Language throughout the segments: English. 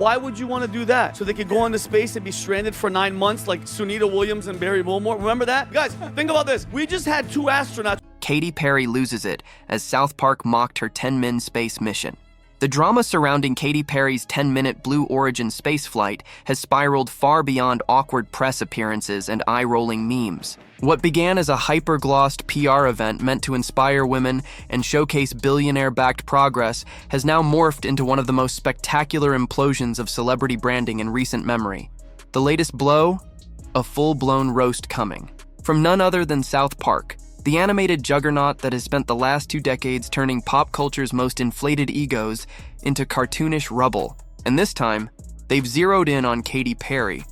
Why would you want to do that? So they could go into space and be stranded for 9 months like Sunita Williams and Barry Wilmore? Remember that? Guys, think about this. We just had 2 astronauts. Katy Perry loses it as South Park mocked her 10-min space mission. The drama surrounding Katy Perry's 10-minute Blue Origin spaceflight has spiraled far beyond awkward press appearances and eye-rolling memes. What began as a hyper-glossed PR event meant to inspire women and showcase billionaire-backed progress has now morphed into one of the most spectacular implosions of celebrity branding in recent memory. The latest blow? A full-blown roast coming. From none other than South Park, the animated juggernaut that has spent the last 2 decades turning pop culture's most inflated egos into cartoonish rubble. And this time, they've zeroed in on Katy Perry,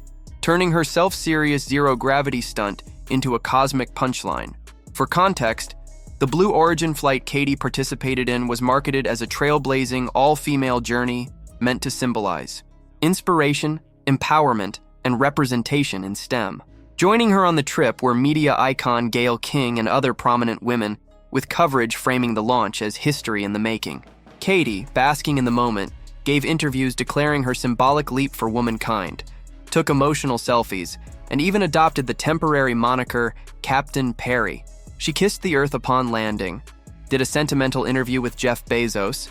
turning her self-serious zero-gravity stunt into a cosmic punchline. For context, the Blue Origin flight Katy participated in was marketed as a trailblazing, all-female journey meant to symbolize inspiration, empowerment, and representation in STEM. Joining her on the trip were media icon Gayle King and other prominent women, with coverage framing the launch as history in the making. Katy, basking in the moment, gave interviews declaring her symbolic leap for womankind, took emotional selfies, and even adopted the temporary moniker Captain Perry. She kissed the earth upon landing, did a sentimental interview with Jeff Bezos,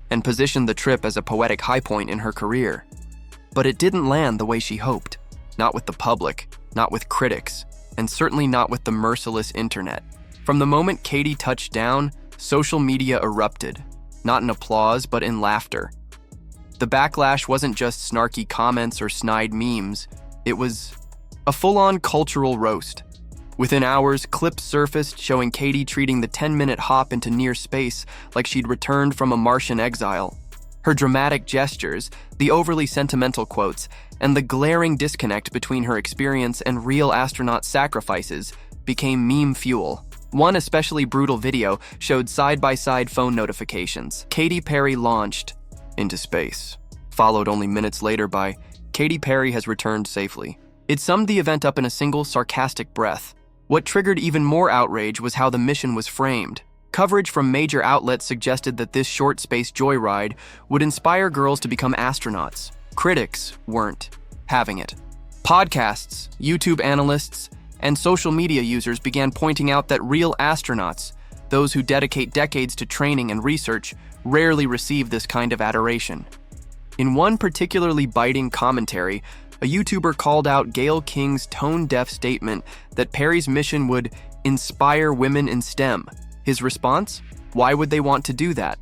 and positioned the trip as a poetic high point in her career. But it didn't land the way she hoped. Not with the public, not with critics, and certainly not with the merciless internet. From the moment Katy touched down, social media erupted, not in applause, but in laughter. The backlash wasn't just snarky comments or snide memes, it was a full-on cultural roast. Within hours, clips surfaced showing Katy treating the 10-minute hop into near space like she'd returned from a Martian exile. Her dramatic gestures, the overly sentimental quotes, and the glaring disconnect between her experience and real astronaut sacrifices became meme fuel. One especially brutal video showed side-by-side phone notifications. Katy Perry launched into space, followed only minutes later by Katy Perry has returned safely. It summed the event up in a single sarcastic breath. What triggered even more outrage was how the mission was framed. Coverage from major outlets suggested that this short space joyride would inspire girls to become astronauts. Critics weren't having it. Podcasts, YouTube analysts, and social media users began pointing out that real astronauts, those who dedicate decades to training and research, rarely receive this kind of adoration. In one particularly biting commentary, a YouTuber called out Gayle King's tone-deaf statement that Perry's mission would inspire women in STEM. His response? Why would they want to do that?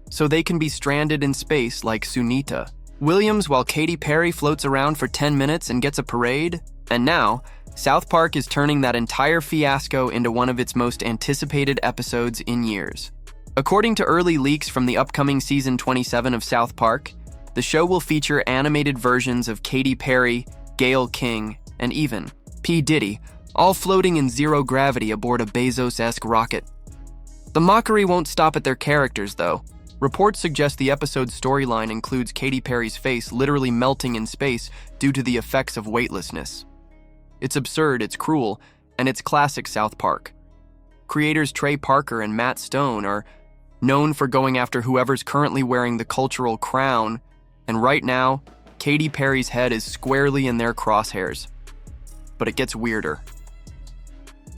So they can be stranded in space like Sunita Williams while Katy Perry floats around for 10 minutes and gets a parade? And now, South Park is turning that entire fiasco into one of its most anticipated episodes in years. According to early leaks from the upcoming season 27 of South Park, the show will feature animated versions of Katy Perry, Gayle King, and even P. Diddy, all floating in zero gravity aboard a Bezos-esque rocket. The mockery won't stop at their characters, though. Reports suggest the episode's storyline includes Katy Perry's face literally melting in space due to the effects of weightlessness. It's absurd, it's cruel, and it's classic South Park. Creators Trey Parker and Matt Stone are known for going after whoever's currently wearing the cultural crown, and right now, Katy Perry's head is squarely in their crosshairs. But it gets weirder.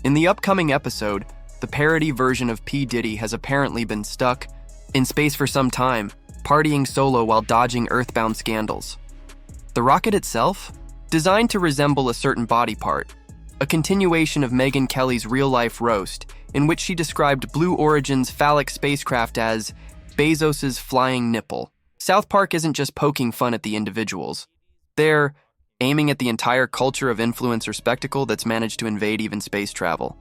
In the upcoming episode, the parody version of P. Diddy has apparently been stuck in space for some time, partying solo while dodging earthbound scandals. The rocket itself? Designed to resemble a certain body part, a continuation of Megyn Kelly's real-life roast, in which she described Blue Origin's phallic spacecraft as Bezos's flying nipple. South Park isn't just poking fun at the individuals. They're aiming at the entire culture of influencer spectacle that's managed to invade even space travel.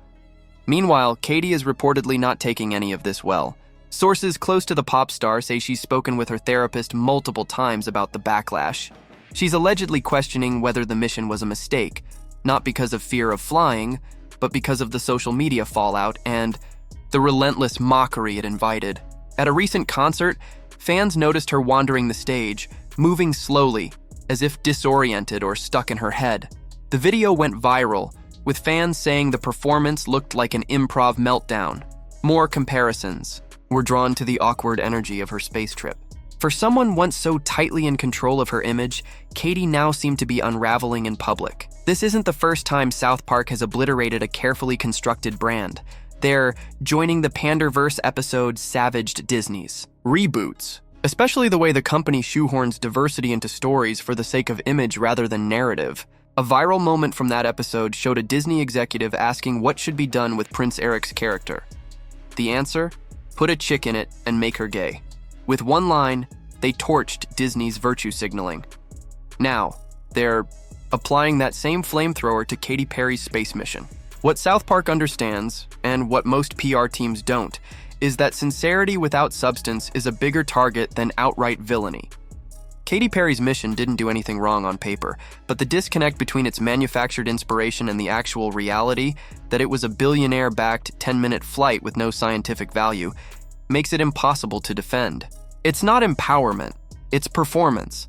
Meanwhile, Katy is reportedly not taking any of this well. Sources close to the pop star say she's spoken with her therapist multiple times about the backlash. She's allegedly questioning whether the mission was a mistake, not because of fear of flying, but because of the social media fallout and the relentless mockery it invited. At a recent concert, fans noticed her wandering the stage, moving slowly, as if disoriented or stuck in her head. The video went viral, with fans saying the performance looked like an improv meltdown. More comparisons were drawn to the awkward energy of her space trip. For someone once so tightly in control of her image, Katy now seemed to be unraveling in public. This isn't the first time South Park has obliterated a carefully constructed brand. They're joining the Panderverse episode Savaged Disney's reboots, especially the way the company shoehorns diversity into stories for the sake of image rather than narrative. A viral moment from that episode showed a Disney executive asking what should be done with Prince Eric's character. The answer? Put a chick in it and make her gay. With one line, they torched Disney's virtue signaling. Now, they're applying that same flamethrower to Katy Perry's space mission. What South Park understands, and what most PR teams don't, is that sincerity without substance is a bigger target than outright villainy. Katy Perry's mission didn't do anything wrong on paper, but the disconnect between its manufactured inspiration and the actual reality, that it was a billionaire-backed 10-minute flight with no scientific value, makes it impossible to defend. It's not empowerment, it's performance.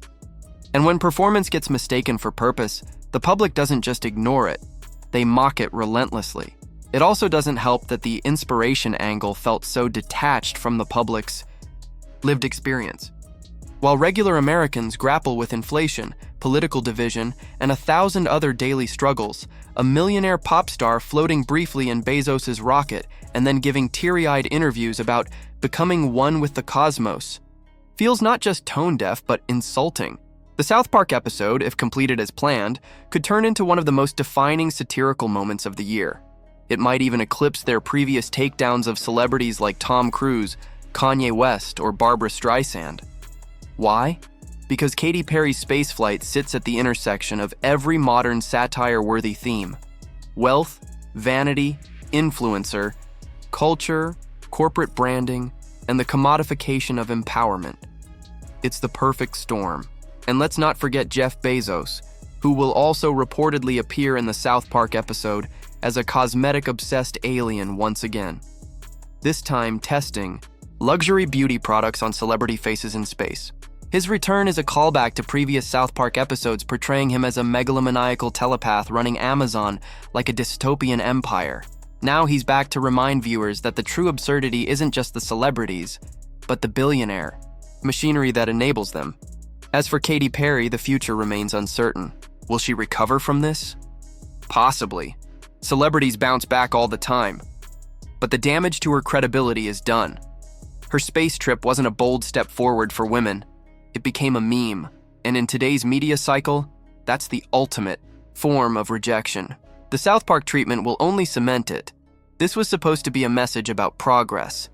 And when performance gets mistaken for purpose, the public doesn't just ignore it, they mock it relentlessly. It also doesn't help that the inspiration angle felt so detached from the public's lived experience. While regular Americans grapple with inflation, political division, and 1,000 other daily struggles, a millionaire pop star floating briefly in Bezos' rocket and then giving teary-eyed interviews about becoming one with the cosmos feels not just tone-deaf but insulting. The South Park episode, if completed as planned, could turn into one of the most defining satirical moments of the year. It might even eclipse their previous takedowns of celebrities like Tom Cruise, Kanye West, or Barbra Streisand. Why? Because Katy Perry's spaceflight sits at the intersection of every modern satire-worthy theme: wealth, vanity, influencer, culture, corporate branding, and the commodification of empowerment. It's the perfect storm. And let's not forget Jeff Bezos, who will also reportedly appear in the South Park episode as a cosmetic-obsessed alien once again. This time testing luxury beauty products on celebrity faces in space. His return is a callback to previous South Park episodes portraying him as a megalomaniacal telepath running Amazon like a dystopian empire. Now he's back to remind viewers that the true absurdity isn't just the celebrities, but the billionaire machinery that enables them. As for Katy Perry, the future remains uncertain. Will she recover from this? Possibly. Celebrities bounce back all the time. But the damage to her credibility is done. Her space trip wasn't a bold step forward for women. It became a meme. And in today's media cycle, that's the ultimate form of rejection. The South Park treatment will only cement it. This was supposed to be a message about progress,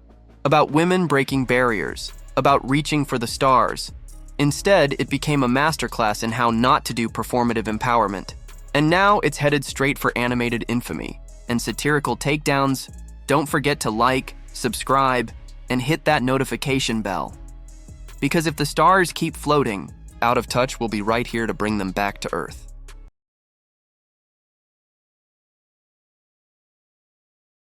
about women breaking barriers, about reaching for the stars. Instead, it became a masterclass in how not to do performative empowerment. And now it's headed straight for animated infamy and satirical takedowns. Don't forget to like, subscribe, and hit that notification bell. Because if the stars keep floating, Out of Touch will be right here to bring them back to Earth.